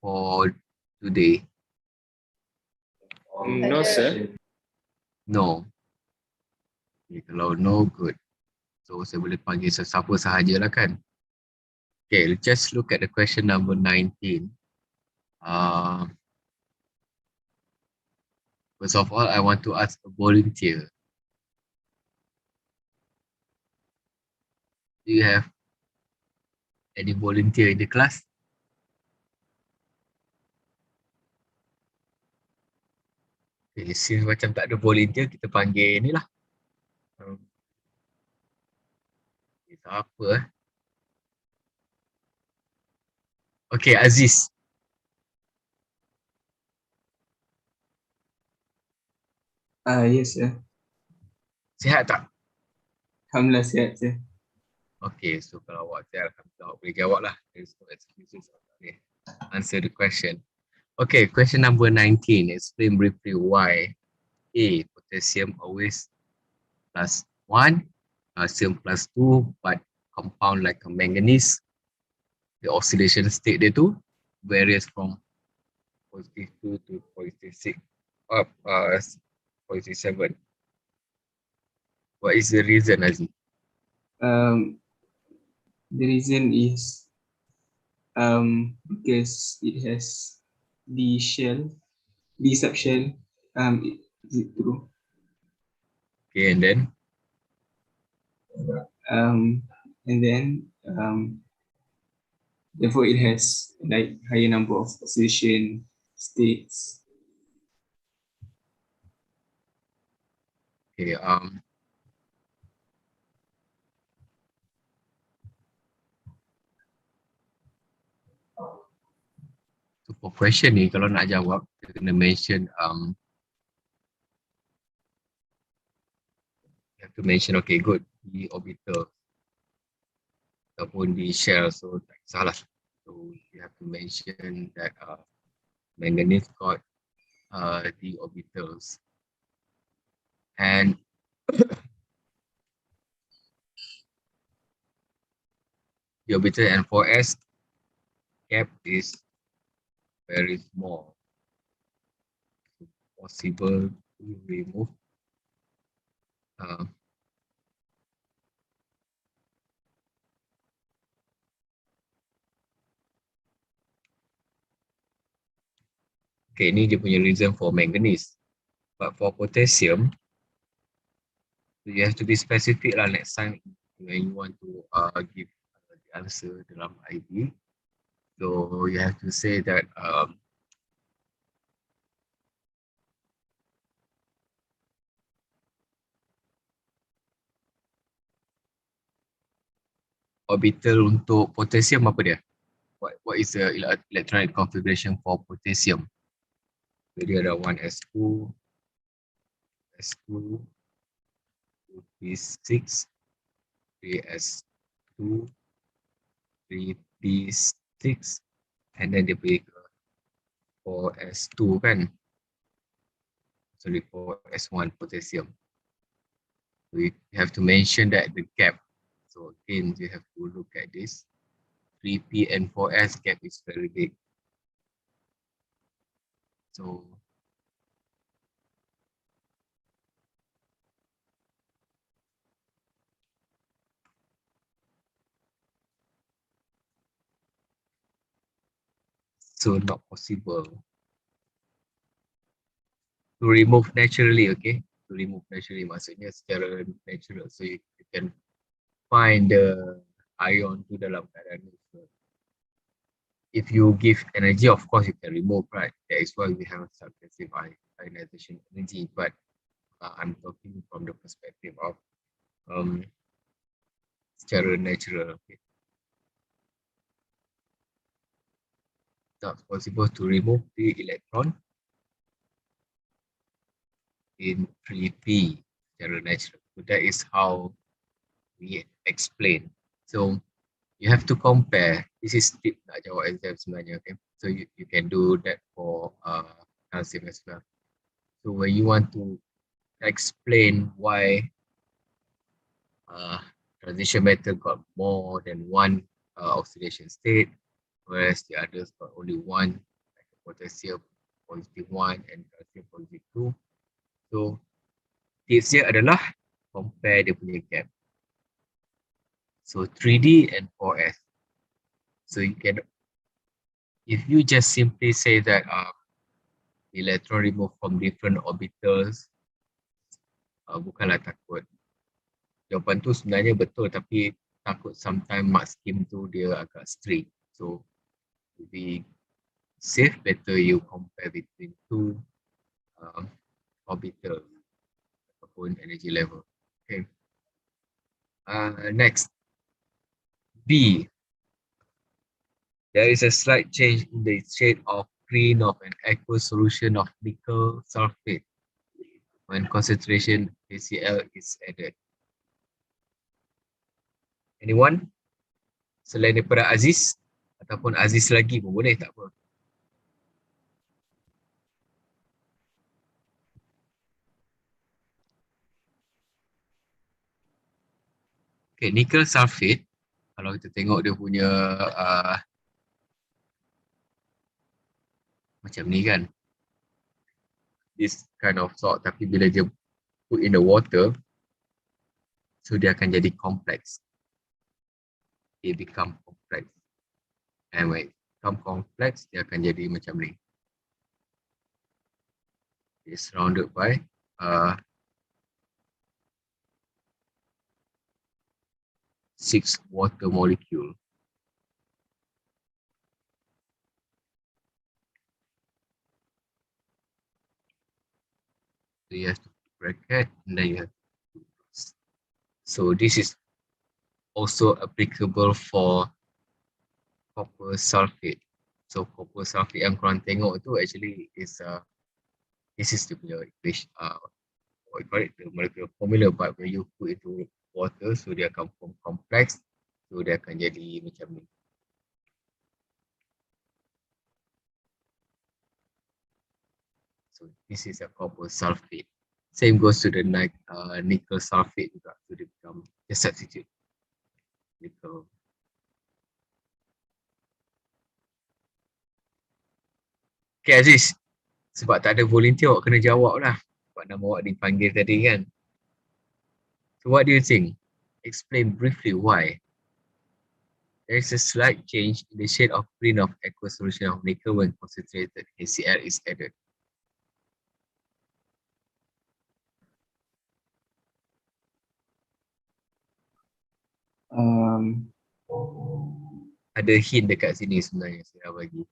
for today? No, sir. No. Okay, kalau no, good. So, saya boleh panggil sesiapa sahajalah kan? Okay, let's just look at the question number 19. First of all, I want to ask a volunteer. Do you have any volunteer in the class? Okay, since macam tak ada volunteer, kita panggil ni lah. Siapa? Okay, Aziz. Yes, sir. Sihat tak? Alhamdulillah sihat, sir. Okay, so kalau awak sihat, alhamdulillah boleh jawab lah. There's no excuses. Okay. Answer the question. Okay, question number 19. Explain briefly why A, potassium always +1, calcium +2, but compound like a manganese. The oxidation state dia tu varies from +2 to +6, +7. What is the reason, Aziz? The reason is because it has the shell, the subshell. Is it true? Okay, and then? Therefore it has like higher number of oxidation states. Okay, so for question ni, kalau nak jawab, kita kena mention, you have to mention, okay, good, the orbital ataupun the shell, so tak salah. So you have to mention that manganese got the orbitals. And the orbital N4s gap is very small. So possible to remove okay, ni dia punya reason for manganese. But for potassium, you have to be specific lah next time when you want to give the answer dalam IB. So you have to say that orbital untuk potassium apa dia? What is the electronic configuration for potassium? Jadi ada 1s2, s2, 2p6, 3s2, 3p6, and then dia pergi ke 4s2 kan? Sorry, 4s1 potassium. So you have to mention that the gap. So again, you have to look at this. 3p and 4s gap is very big. So not possible to remove naturally, okay? To remove naturally maksudnya secara natural. So you can find the ion to dalam keadaan neutral. If you give energy, of course you can remove, right? That is why we have substantive ionization energy. But I'm talking from the perspective of secara natural. Okay? Not possible to remove the electron in 3p secara natural. So that is how we explain. So you have to compare. This is tip nak jawab exam sebenarnya, okay? So you can do that for calcium as well. So when you want to explain why transition metal got more than one oxidation state, whereas the others got only one, potassium +1 and calcium +2. So tips dia adalah compare dia punya gap. So 3D and 4S. So you can, if you just simply say that electron removed from different orbitals, bukanlah takut. Jawapan tu sebenarnya betul, tapi takut sometimes mark scheme tu dia agak strict. So to be safe, better you compare between two orbital ataupun energy level. Okay. Next, B. There is a slight change in the shade of green of an aqueous solution of nickel sulfate when concentration HCl is added. Anyone? Selain daripada Aziz ataupun Aziz lagi pun boleh, tak apa. Okay, nickel sulfate, kalau kita tengok dia punya macam ni kan, this kind of salt, tapi bila dia put in the water, so dia akan jadi complex. It become complex. And when it become complex, dia akan jadi macam ni. It's surrounded by 6 water molecule. So you have to bracket and then you have to plus. So this is also applicable for copper sulfate. So copper sulfate yang korang tengok tu actually is this is the equation, what you call it, the molecular formula, but when you put into water, so dia akan form complex, so dia akan jadi macam ni. So this is a copper sulfate. Same goes to the nickel sulfate juga, so dia become a substitute. Nickel. Okay Aziz, sebab tak ada volunteer, awak kena jawab lah. Sebab nama awak dipanggil tadi kan. So what do you think? Explain briefly why. There is a slight change in the shade of green of aqueous solution of nickel when concentrated HCl is added. Ada hint dekat sini sebenarnya saya bagi.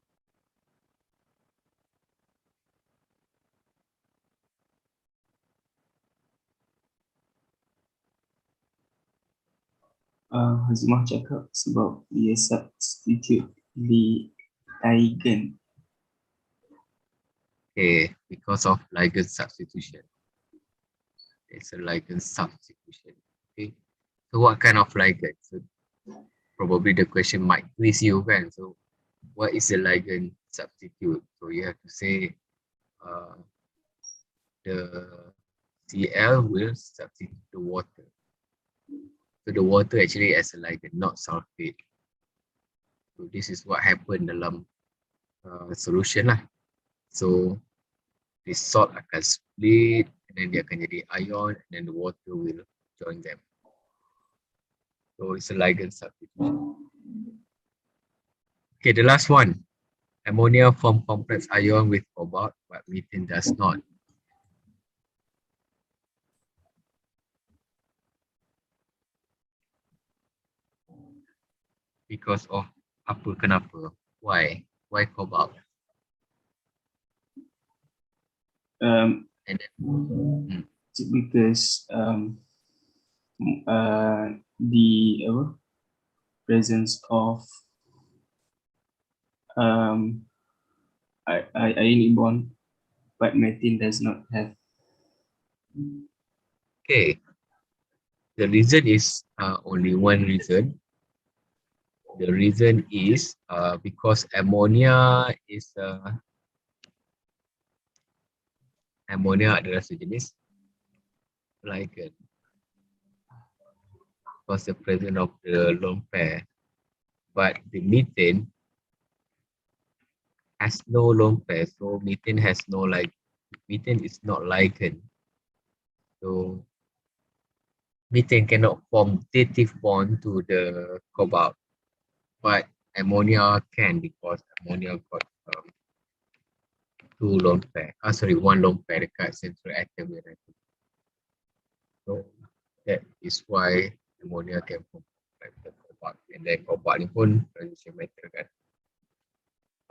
Hazimah cakap sebab dia substitute the ligand. Okay, because of ligand substitution. It's a ligand substitution. Okay, so what kind of ligand? So probably the question might quiz you kan. So what is a ligand substitute? So you have to say the Cl will substitute the water. So the water actually as a ligand, not sulfate. So this is what happened dalam solution lah. So this salt akan split and then dia akan jadi ion and then the water will join them. So it's a ligand substitution. Okay, the last one. Ammonia form complex ion with cobalt, but methane does not. Because of apa kenapa? Why? Why cobalt? And then, because the presence of ionic bond, but methane does not have. Okay. The reason is only one reason. The reason is because ammonia adalah sejenis ligand. Because the presence of the lone pair, but the methane has no lone pair. So methane has no methane is not lichen. So methane cannot form dative bond to the cobalt, but ammonia can because ammonia got two lone pair. Sorry, one lone pair dekat central atom dia nanti. So that is why ammonia can form like the cobalt. And then cobalt ni pun transition metal kan.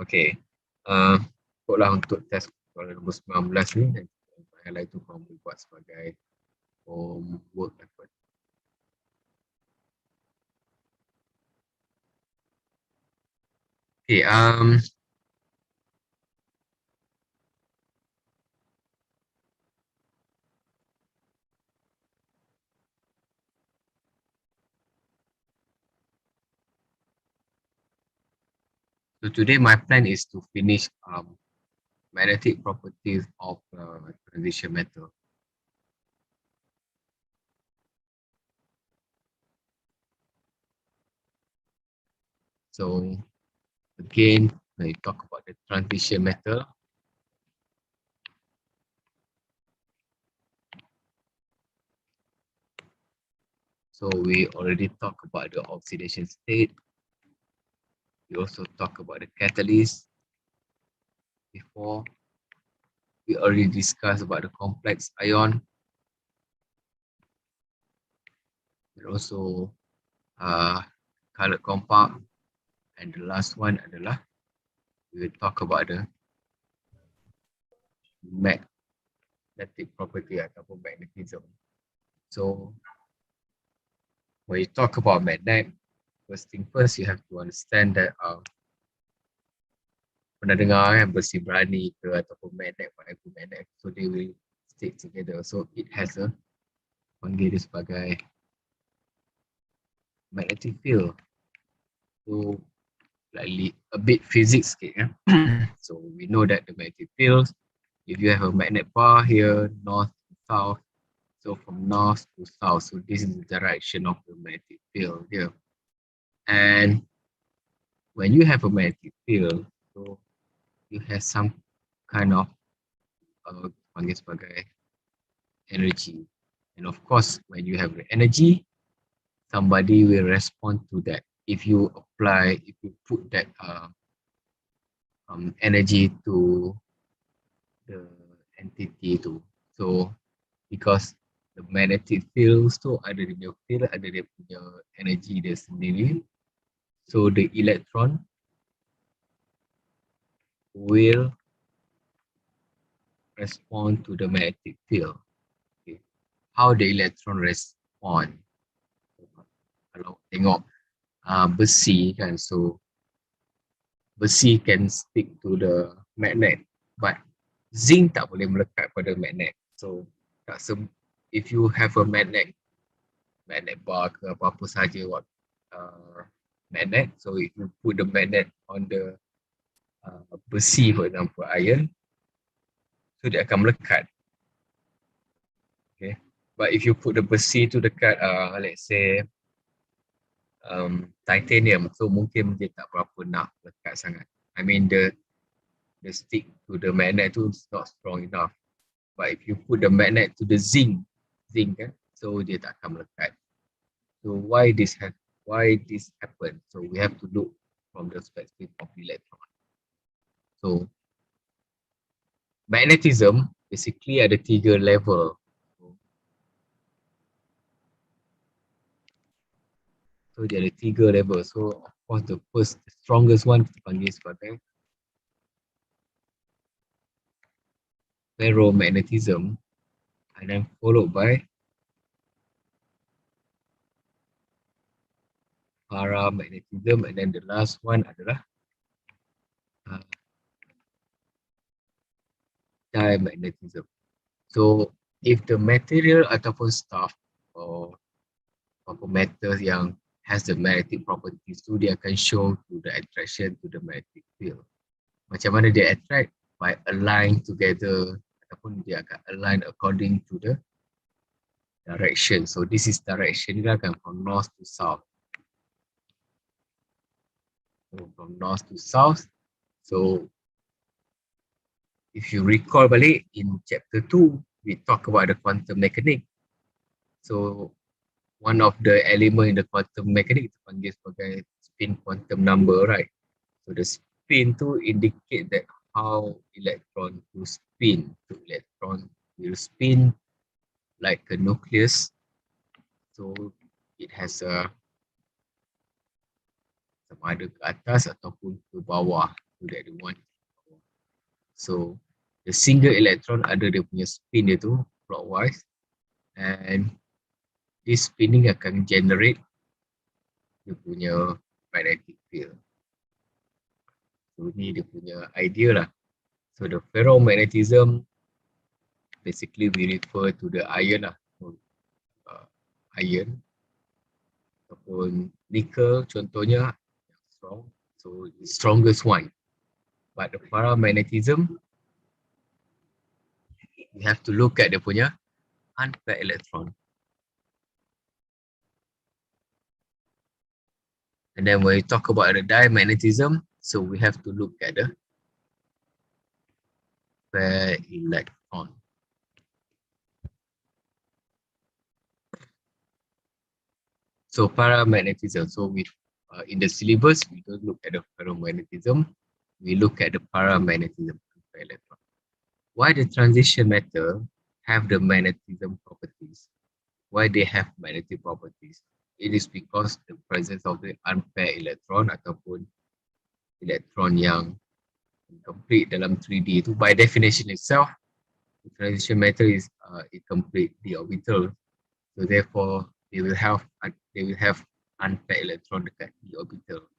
Okay. Ikutlah untuk test soalan nombor 19 ni. Dan yang lain tu kamu buat sebagai homework effort. Okay. So today my plan is to finish magnetic properties of transition metal. So again, when you talk about the transition metal, so we already talked about the oxidation state. We also talked about the catalyst before. We already discussed about the complex ion. And also colored compound. And the last one adalah we will talk about the magnetic property ataupun magnetism. So when you talk about magnet, first thing first, you have to understand that pernah dengar kan besi berani ke ataupun magnet, whatever magnet, so they will stick together. So it has a panggil dia sebagai magnetic field. So slightly a bit physics sikit kan. So we know that the magnetic fields, if you have a magnet bar here, north to south, so from north to south, so this is the direction of the magnetic field here. And when you have a magnetic field, so you have some kind of panggil sebagai energy. And of course, when you have the energy, somebody will respond to that. If you put that energy to the entity tu. So because the magnetic field tu ada dia punya field, ada dia punya energy dia sendiri. So the electron will respond to the magnetic field. Okay. How the electron respond? Kalau tengok besi kan, so besi can stick to the magnet, but zinc tak boleh melekat pada magnet. So if you have a magnet bar ke apa-apa saja magnet, so if you put the magnet on the besi, for example iron, so dia akan melekat. Okay, but if you put the besi tu dekat let's say titanium, so mungkin dia tak berapa nak melekat sangat. I mean the stick to the magnet tu is not strong enough. But if you put the magnet to the zinc kan, so dia tak akan melekat. So why this happen? So we have to look from the perspective of electron. So magnetism basically ada 3 level. So dia ada 3 level. So of course the strongest one kita panggil sebagai ferromagnetism, and then followed by paramagnetism, and then the last one adalah diamagnetism. So if the material ataupun stuff or metals yang has the magnetic properties tu, dia akan show to the attraction to the magnetic field. Macam mana dia attract? By align together ataupun dia akan align according to the direction. So this is direction dia akan from north to south. So from north to south, so if you recall balik in chapter 2, we talk about the quantum mechanics. So one of the element in the quantum mechanics dipanggil sebagai spin quantum number, right? So the spin to indicate that how electron will spin. So electron will spin like a nucleus. So it has a sama ada ke atas ataupun ke bawah. So that the one. So the single electron ada dia punya spin dia tu clockwise, and this spinning akan generate dia punya magnetic field. So ni dia punya idea lah. So the ferromagnetism basically we refer to the iron lah. So, iron ataupun nickel contohnya yang strong. So the strongest one. But the paramagnetism, we have to look at dia punya unpaired electron. And then when we talk about the diamagnetism, so we have to look at the paired electron. So paramagnetism. So we in the syllabus, we don't look at the ferromagnetism. We look at the paramagnetism unpaired electron. Why the transition metal have the magnetism properties? Why they have magnetic properties? It is because the presence of the unpaired electron ataupun electron yang complete dalam 3D itu, by definition itself, the transition metal is a complete d orbital. So therefore, they will have unpaired electron dekat d orbital.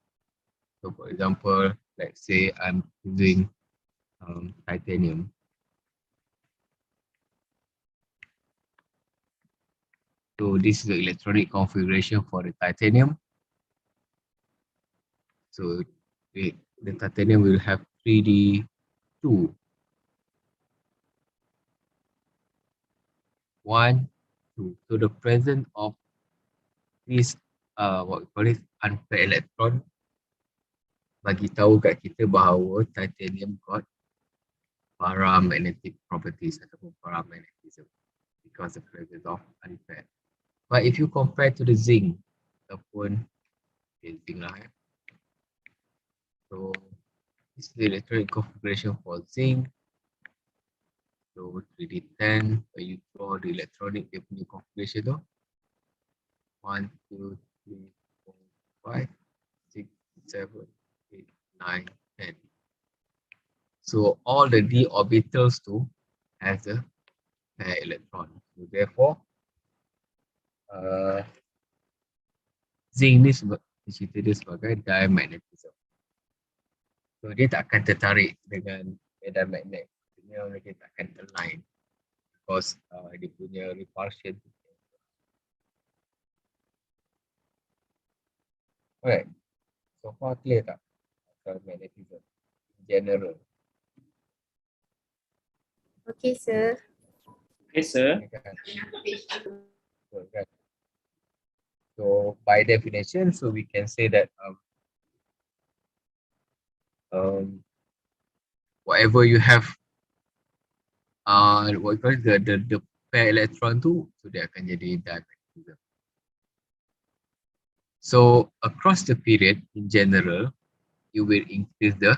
So for example, let's say I'm using titanium. So this is the electronic configuration for the titanium. So the titanium will have 3D2. 1, 2. So the presence of this what we call it unpaired electron bagi tahu kat kita bahawa titanium got paramagnetic properties ataupun paramagnetism because of the presence of unpaired. But if you compare to the zinc ataupun zinc lah so this is the electronic configuration for zinc. So 3D10, when you draw the electronic dia punya configuration tu 1, 2, 3, 4, 5, 6, 7, 8, 9, 10. So all the d orbitals tu has a pair electron. So therefore, zinc ni cerita dia sebagai diamagnetism. So dia tak akan tertarik dengan medan magnet. Dia tak akan align because dia punya repulsion. Alright, so far clear tak? Magnetism in general. Okay, sir. Okay, sir. So by definition, so we can say that whatever you have, what you call it, the pair electron tu, so dia akan jadi dimagnetism. So across the period, in general, you will increase the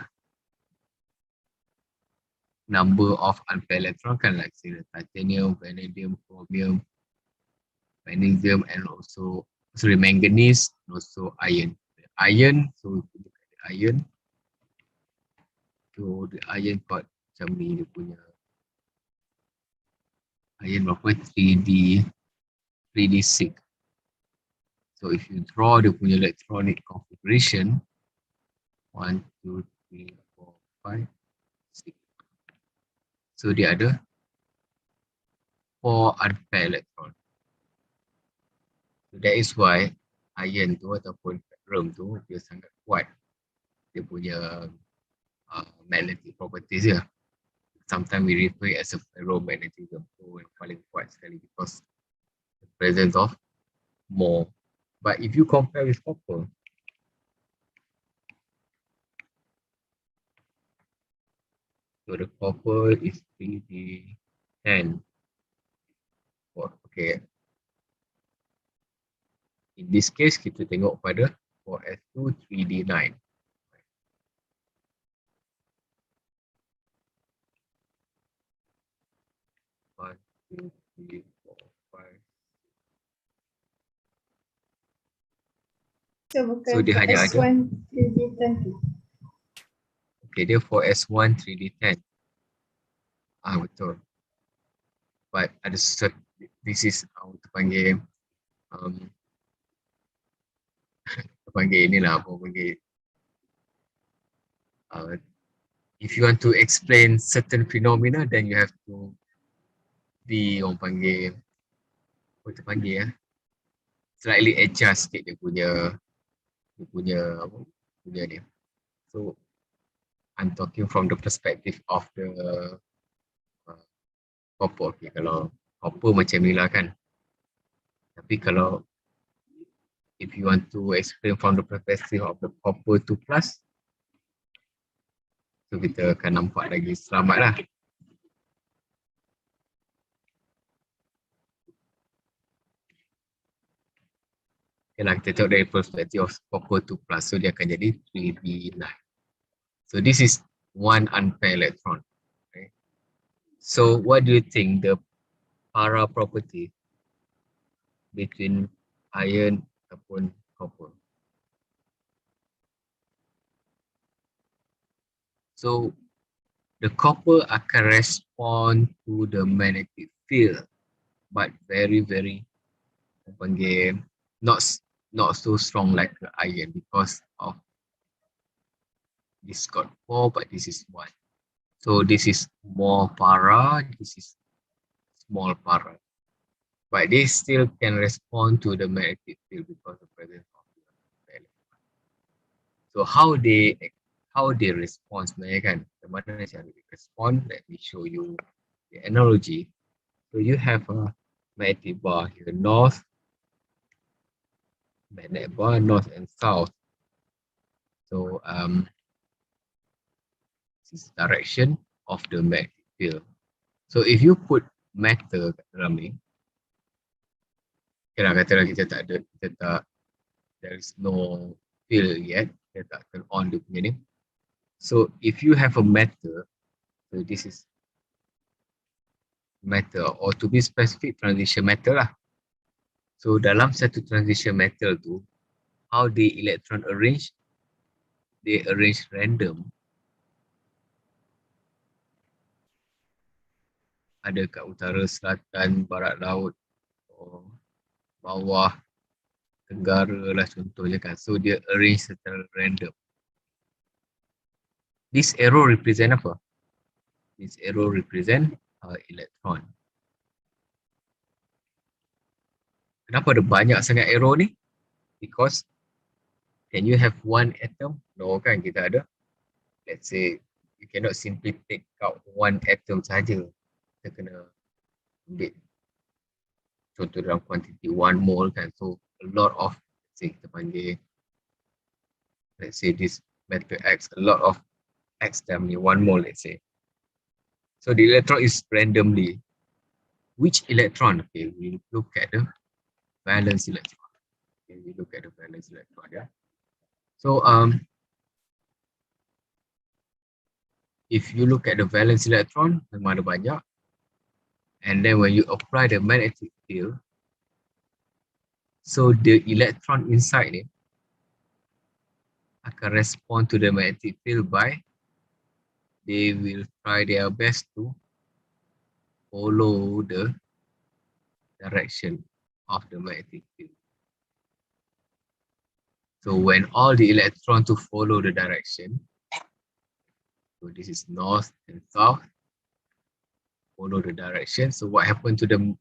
number of unpaired electron, kan, like say the titanium, vanadium, chromium, magnesium, and also manganese, and also iron. Iron, so if you look at the iron, so the iron got macam ni dia punya iron berapa 3D6. So if you draw the punya electronic configuration 1, 2, 3, 4, 5, 6. So dia ada 4 unpaired electron. So that is why iron tu ataupun ferrum tu dia sangat kuat. Dia punya magnetic properties dia. Sometimes we refer it as a ferromagnetism. So yang paling kuat sekali because the presence of more. But if you compare with copper, So the copper is 3D10. Oh, okay. In this case, kita tengok pada 4s2 3D9. 1, 2, 3, 4, 5. So bukan So dia hanya ada S1 3D10 tu. okay, dia 4s1 3D10. Betul. But ada this is kita panggil kita panggil inilah apa panggil if you want to explain certain phenomena, then you have to be orang panggil apa kita panggil slightly adjust sikit dia punya apa punya dia. So I'm talking from the perspective of the copper. Okay, kalau copper macam ni lah kan. Tapi kalau if you want to explain from the perspective of the copper 2+, so kita akan nampak lagi selamat lah. Okay lah, kita tengok dari perspektif of copper 2+, so dia akan jadi 3D9. So this is one unpaired electron. Okay. So what do you think the para property between iron ataupun copper? So the copper akan respond to the magnetic field, but very panggil not so strong like the iron, because of this got 4 but this is 1. So this is more para, this is small para, but they still can respond to the magnetic field because of the presence of the electron. So how they respond sebenarnya kan, bagaimana cara they respond? Let me show you the analogy. So you have a magnetic bar here, north, magnetic bar, north and south. So this is direction of the magnetic field. So if you put metal kat dalam ni, katalah kita tak ada, there is no field yet, kita tak turn on dia punya ni. So if you have a metal, so this is metal, or to be specific, transition metal lah. So dalam satu transition metal tu, how the electron arrange? They arrange random. Ada kat utara, selatan, barat laut, or bawah, tenggara lah contohnya kan. So dia arrange secara random. This arrow represent apa? This arrow represent electron. Kenapa ada banyak sangat arrow ni? Because can you have one atom? No kan, kita ada. Let's say you cannot simply take out one atom saja. Kita kena ambil contoh dalam quantity 1 mole kan. So a lot of, let's say kita panggil, let's say this metal X, a lot of X dalam ni 1 mole, let's say. So the electron is randomly. Which electron? Okay, we look at the valence electron. Okay, we look at the valence electron. Yeah. So if you look at the valence electron, memang ada banyak. And then when you apply the magnetic field, so the electron inside ni akan respond to the magnetic field by, they will try their best to follow the direction of the magnetic field. So when all the electrons to follow the direction, so this is north and south, follow the direction. So what happened to the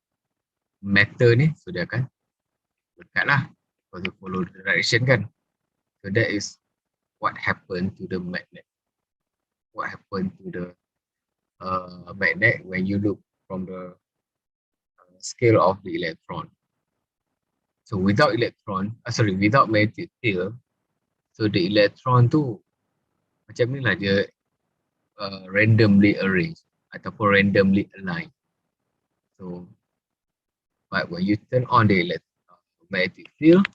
metal ni? So dia akan dekat lah, because they follow the direction kan. So that is what happened to the magnet. What happened to the magnet when you look from the scale of the electron. So without without magnetic field, so the electron tu macam ni lah dia randomly arranged ataupun randomly aligned. So, but when you turn on the magnetic field,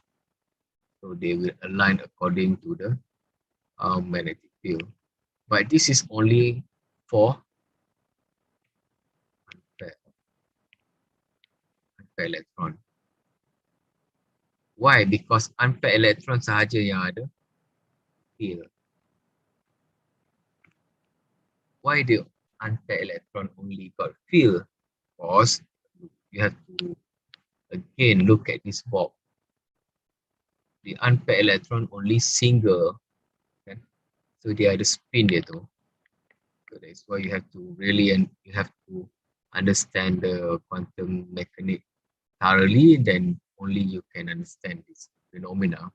so they will align according to the magnetic field. But this is only for unpaired electron. Why? Because unpaired electron sahaja yang ada field. Why the unpaired electron only got field? Because you have to again look at this box. The unpaired electron only single, kan? So dia ada spin dia tu. So that's why you have to really you have to understand the quantum mechanics thoroughly, then only you can understand this phenomena.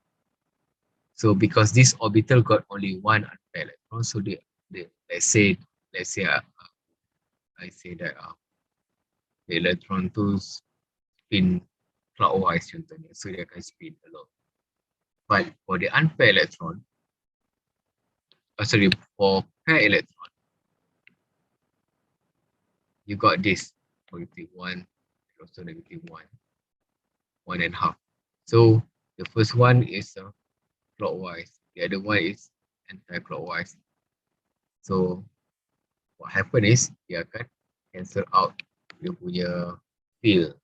So because this orbital got only one unpaired electron, so let's say I say that the electron to spin clockwise contohnya, so dia akan spin a lot. But for the unpaired electron, for pair electron, you got this -1, also -1, 1.5. So the first one is clockwise, the other one is anti-clockwise. So what happen is dia akan cancel out dia punya field.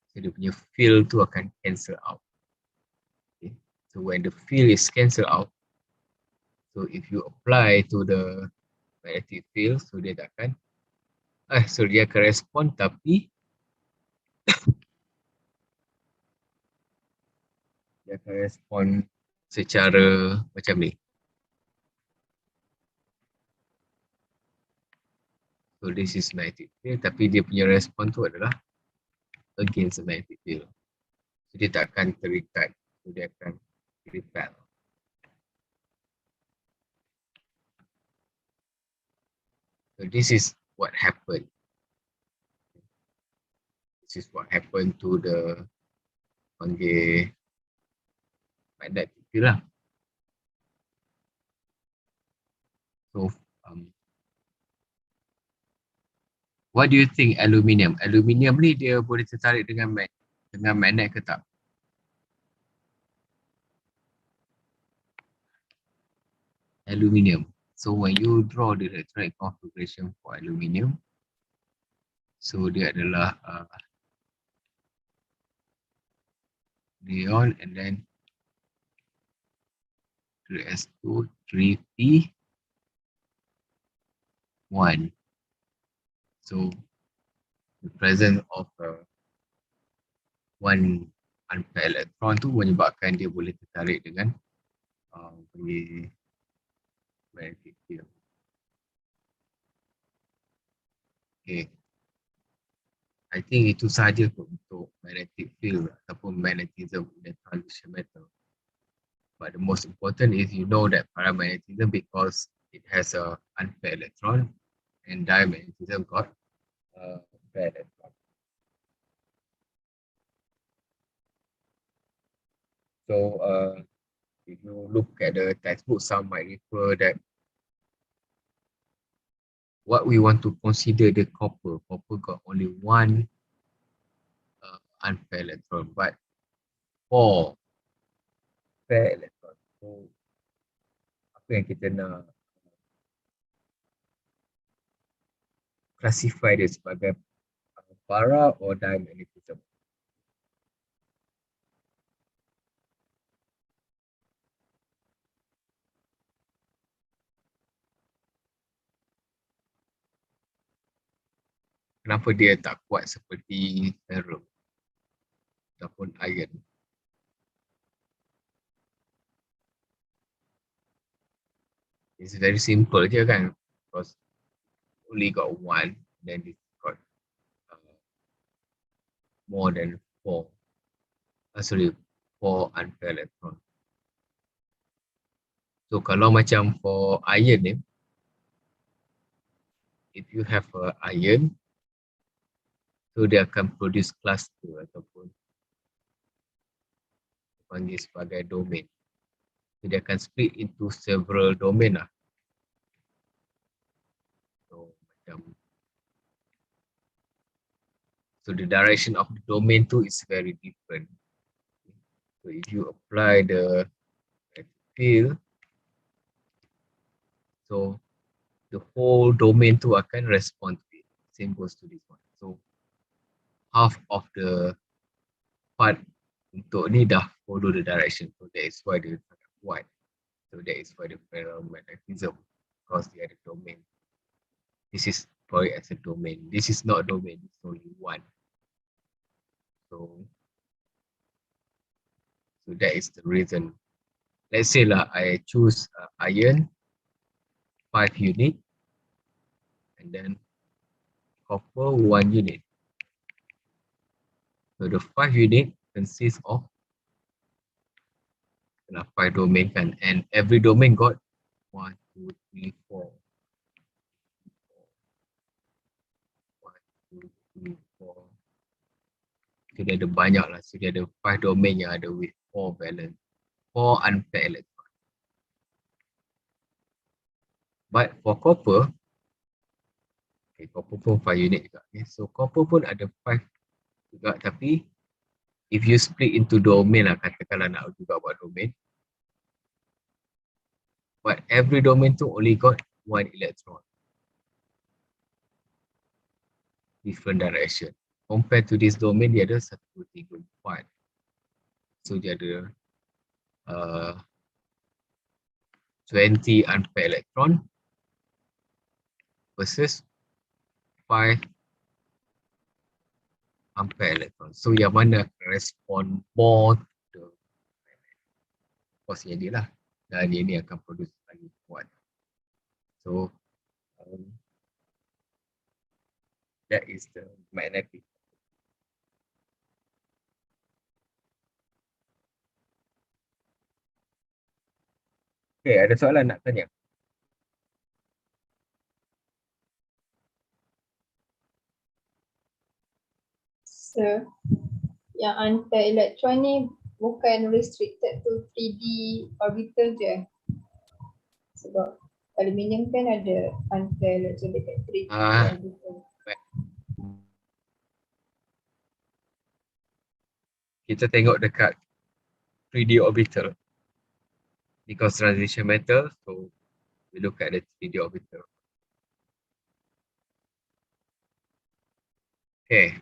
So dia punya field tu akan cancel out. Okay. So when the field is cancel out, so if you apply to the magnetic field, so dia takkan dia akan respon tapi dia akan respon secara macam ni. So this is magnetic field, tapi dia punya respon tu adalah against the magnetic field. So dia tak akan terikat, so dia akan repel. So this is what happened. This is what happened to the panggil magnetic field lah. So what do you think aluminium? Aluminium ni dia boleh tertarik dengan magnet ke tak? Aluminium. So when you draw the electronic configuration for aluminium, so dia adalah neon and then 3s2, 3p, 1. So the presence of one unpaired electron tu menyebabkan dia boleh tertarik dengan magnetic field. Okay. I think itu sahaja untuk magnetic field ataupun magnetism in a transition metal. But the most important is you know that paramagnetism because it has a unpaired electron and diamagnetism got a paired electron. So if you look at the textbook, some might refer that what we want to consider the copper. Copper got only one unpaired electron, but 4 paired electron. So apa yang kita nak classify dia sebagai para or diamagnetism? Kenapa dia tak kuat seperti ferrum ataupun iron? It's very simple je kan, because only got one, then it's got more than 4 unpaired electron. So kalau macam for iron ni, if you have a iron, so dia akan produce cluster ataupun panggil sebagai domain. So dia akan split into several domain lah. So macam, so the direction of the domain tu is very different. So if you apply the field, so the whole domain tu akan respond to it. Same goes to this one. So half of the part untuk ni dah follow the direction. So that is why dia sangat kuat. So that is why the ferromagnetism, because the other domain. This is for it as a domain. This is not domain, it's only one. So that is the reason. Let's say lah, I choose iron 5 unit and then copper 1 unit. So the 5 unit consists of 5 domain kan, and every domain got 1, 2, 3, 4. 1, 2, 3, 4. So dia ada banyak lah. So dia ada 5 domain yang ada with 4 valence, 4 unpaired electron. But for copper, okay, copper pun 5 unit juga. Okay. So copper pun ada 5 juga, tapi if you split into domain lah, katakanlah nak juga buat domain, but every domain tu only got 1 electron. Different direction. Compared to this domain, dia ada 1, 2, 3, 4. So dia ada 20 unpaired electron versus 5 unpaired electron. So yang mana akan respond more to the force yang dia lah. Dan dia ni akan produce lagi kuat. So that is the magnetic. Okay, ada soalan nak tanya? Sir, yang unpaired electron ni bukan restricted to 3D orbital je. Sebab aluminium kan ada unpaired electron dekat 3D orbital. Kita tengok dekat 3D orbital. Because transition metal, so we look at the 3D orbital. Okay.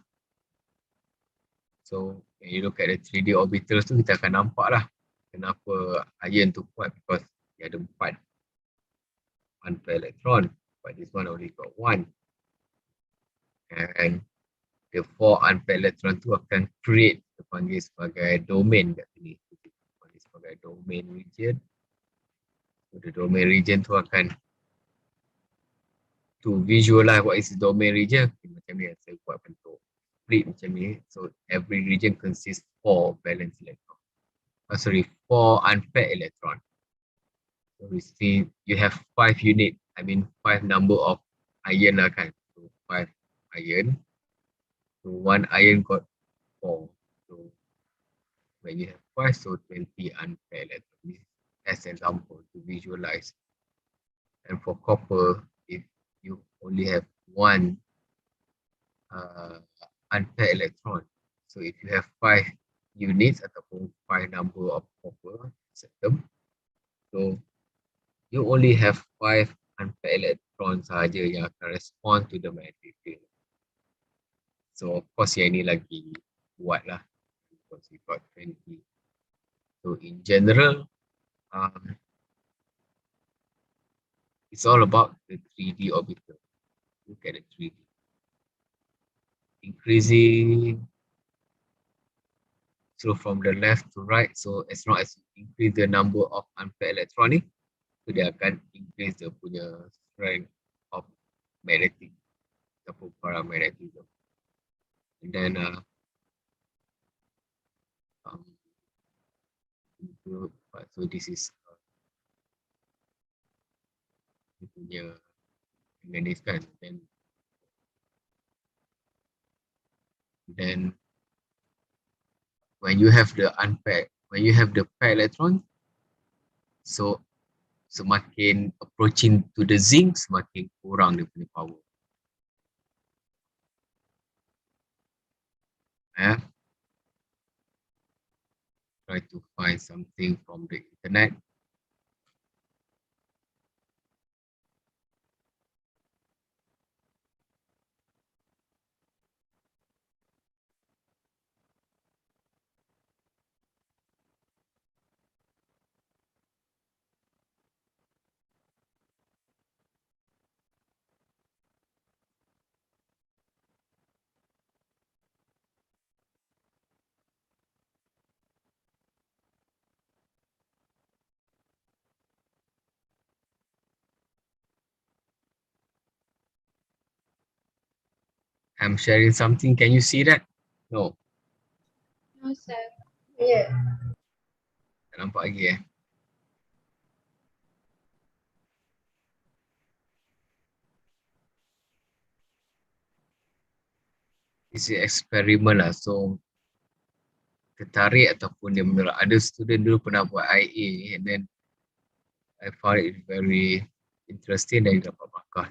So when you look at the 3D orbitals tu, kita akan nampak lah kenapa iron tu kuat, because dia ada 4 unpaired electron, but this one only got 1. And the 4 unpaired electron tu akan create, kita panggil sebagai domain kat sini. Kita panggil sebagai domain region. So the domain region tu akan, to visualize what is the domain region, okay, macam ni saya buat bentuk split macam ni. So every region consists 4 valence electron. 4 unpaired electron. So we see you have 5 unit, I mean 5 number of iron lah kan. So 5 iron. So 1 iron got 4. So when you have 5, so 20 unpaired electron. As an example to visualize. And for copper, if you only have 1 unpaired electron, so if you have 5 units ataupun 5 number of copper atom, so you only have 5 unpaired electrons sahaja yang akan respond to the magnetic field. So of course yang ini lagi kuat lah, because we got 20. So in general, it's all about the 3D orbital. Look at the 3D. Increasing, so from the left to right, so as long as you increase the number of unpaired electronic, so dia akan increase the punya strength of magnetic ataupun paramagnetism. And then so this is punya manganese kan. Then when you have the unpaired, when you have the paired electron, So semakin approaching to the zinc, semakin kurang dia punya power. Try to find something from the internet. I'm sharing something. Can you see that? No, No, sir. Yeah. tak nampak lagi This is eksperimen lah. So tertarik ataupun dia menolak. Ada student dulu pernah buat IA and then I found it very interesting dan dia dapat markah.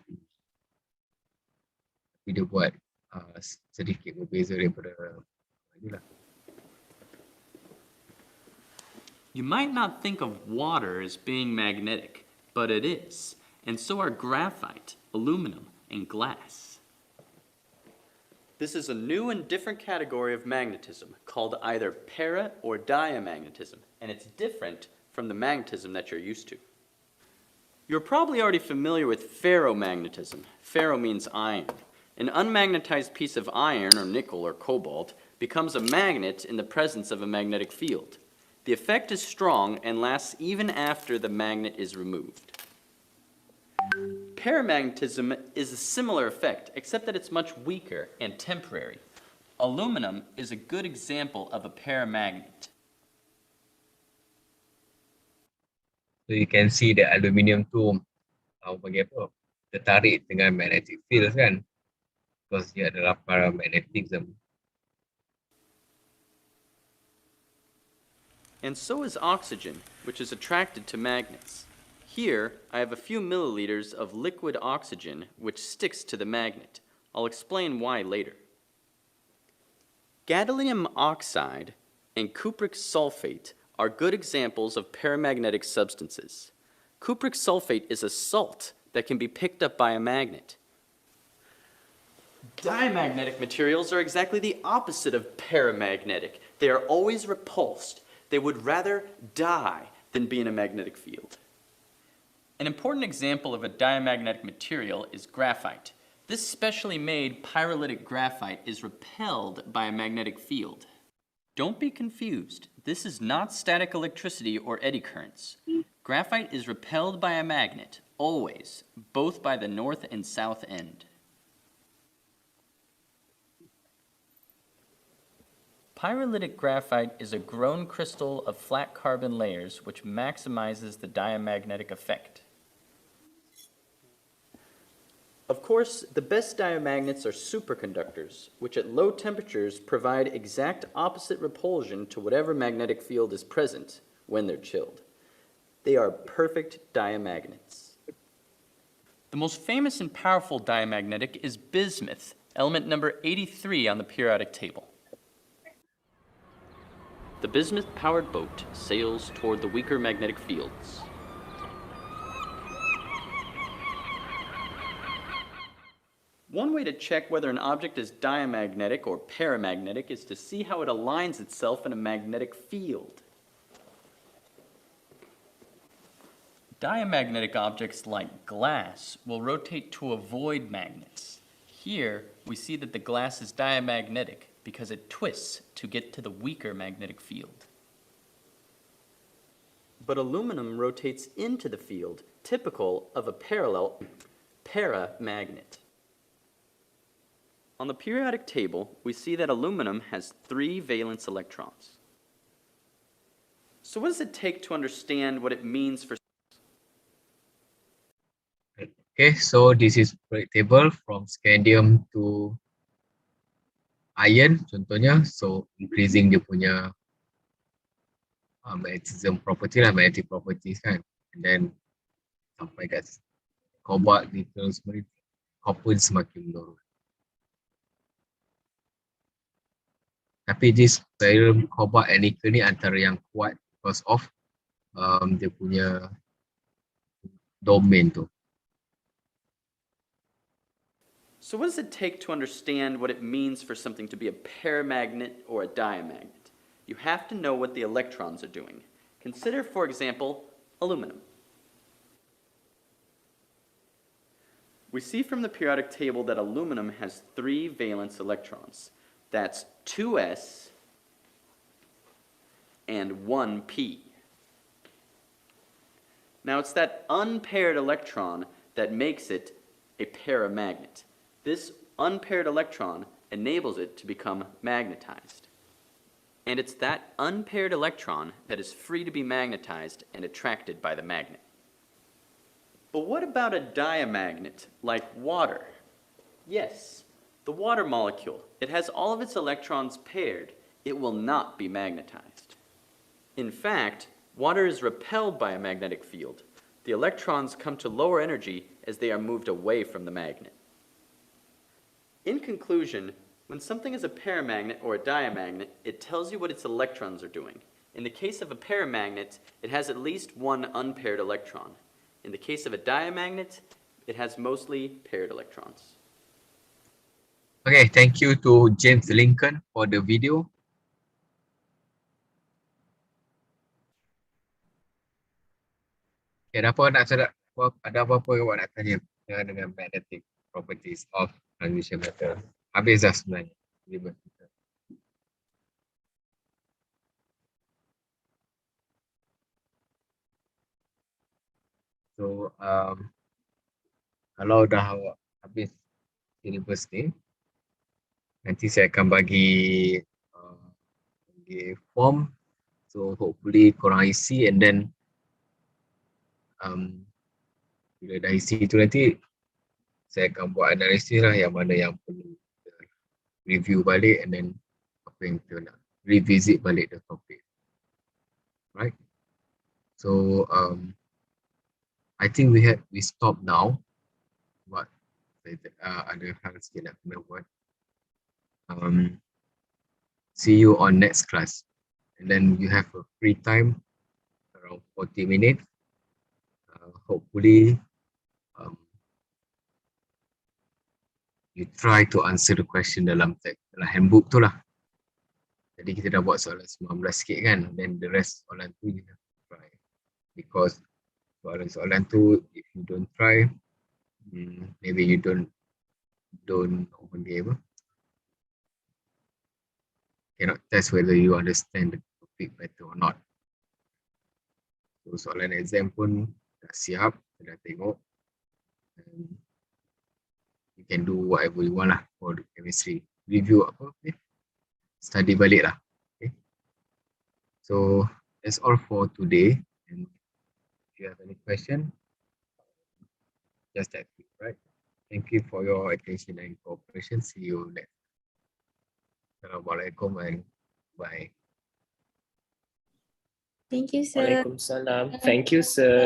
Tapi dia buat sedikit berbeza daripada inilah. You might not think of water as being magnetic, but it is, and so are graphite, aluminum, and glass. This is a new and different category of magnetism called either para or diamagnetism, and it's different from the magnetism that you're used to. You're probably already familiar with ferromagnetism. Ferro means iron. An unmagnetized piece of iron, or nickel, or cobalt becomes a magnet in the presence of a magnetic field. The effect is strong and lasts even after the magnet is removed. Paramagnetism is a similar effect, except that it's much weaker and temporary. Aluminum is a good example of a paramagnet. So you can see the aluminium tu bagi apa? Tertarik dengan magnetic field kan? Because dia adalah paramagnetism. And so is oxygen, which is attracted to magnets. Here, I have a few milliliters of liquid oxygen, which sticks to the magnet. I'll explain why later. Gadolinium oxide and cupric sulfate are good examples of paramagnetic substances. Cupric sulfate is a salt that can be picked up by a magnet. Diamagnetic materials are exactly the opposite of paramagnetic. They are always repulsed. They would rather die than be in a magnetic field. An important example of a diamagnetic material is graphite. This specially made pyrolytic graphite is repelled by a magnetic field. Don't be confused. This is not static electricity or eddy currents. Graphite is repelled by a magnet, always, both by the north and south end. Pyrolytic graphite is a grown crystal of flat carbon layers which maximizes the diamagnetic effect. Of course, the best diamagnets are superconductors, which at low temperatures provide exact opposite repulsion to whatever magnetic field is present when they're chilled. They are perfect diamagnets. The most famous and powerful diamagnetic is bismuth, element number 83 on the periodic table. The bismuth-powered boat sails toward the weaker magnetic fields. One way to check whether an object is diamagnetic or paramagnetic is to see how it aligns itself in a magnetic field. Diamagnetic objects like glass will rotate to avoid magnets. Here, we see that the glass is diamagnetic because it twists to get to the weaker magnetic field. But aluminum rotates into the field, typical of a paramagnet. On the periodic table, we see that aluminum has 3 valence electrons. So what does it take to understand what it means for... Okay, so this is periodic table from scandium to iron contohnya. So increasing dia punya magnetism property lah, magnetic properties kan. And then sampai kat cobalt, nickel semua ni, copper semakin menurun. Tapi this barium cobalt and nickel ni antara yang kuat because of dia punya domain tu. So what does it take to understand what it means for something to be a paramagnet or a diamagnet? You have to know what the electrons are doing. Consider, for example, aluminum. We see from the periodic table that aluminum has 3 valence electrons. That's 2s and 1p. Now it's that unpaired electron that makes it a paramagnet. This unpaired electron enables it to become magnetized. And it's that unpaired electron that is free to be magnetized and attracted by the magnet. But what about a diamagnet like water? Yes, the water molecule. It has all of its electrons paired. It will not be magnetized. In fact, water is repelled by a magnetic field. The electrons come to lower energy as they are moved away from the magnet. In conclusion, when something is a paramagnet or a diamagnet, it tells you what its electrons are doing. In the case of a paramagnet, it has at least one unpaired electron. In the case of a diamagnet, it has mostly paired electrons. Okay, thank you to James Lincoln for the video. Okay, ada apa-apa awak nak tanya dengan magnetic properties of transition metal? Habis dah sebenarnya. So, kalau dah awak habis syllabus ni, nanti saya akan bagi form. So, hopefully korang isi and then bila dah isi tu nanti saya akan buat analisis lah yang mana yang perlu review balik and then apa yang kita nak revisit balik the topic. Right? So, I think we stop now. But ada hal sikit nak kena buat. See you on next class. And then you have a free time around 40 minutes. Hopefully, you try to answer the question dalam handbook tu lah. Jadi kita dah buat soalan 19 sikit kan. Then the rest soalan tu you have to try. Because soalan-soalan tu, if you don't try, maybe you don't cannot test whether you understand the topic better or not. So soalan exam pun dah siap, dah tengok. And you can do whatever you want lah for the chemistry review apa okay? Study balik lah. Okay. So that's all for today. And if you have any question, just that quick, right? Thank you for your attention and cooperation. See you next. Assalamualaikum and bye. Thank you, sir. Waalaikumsalam. Thank you, sir.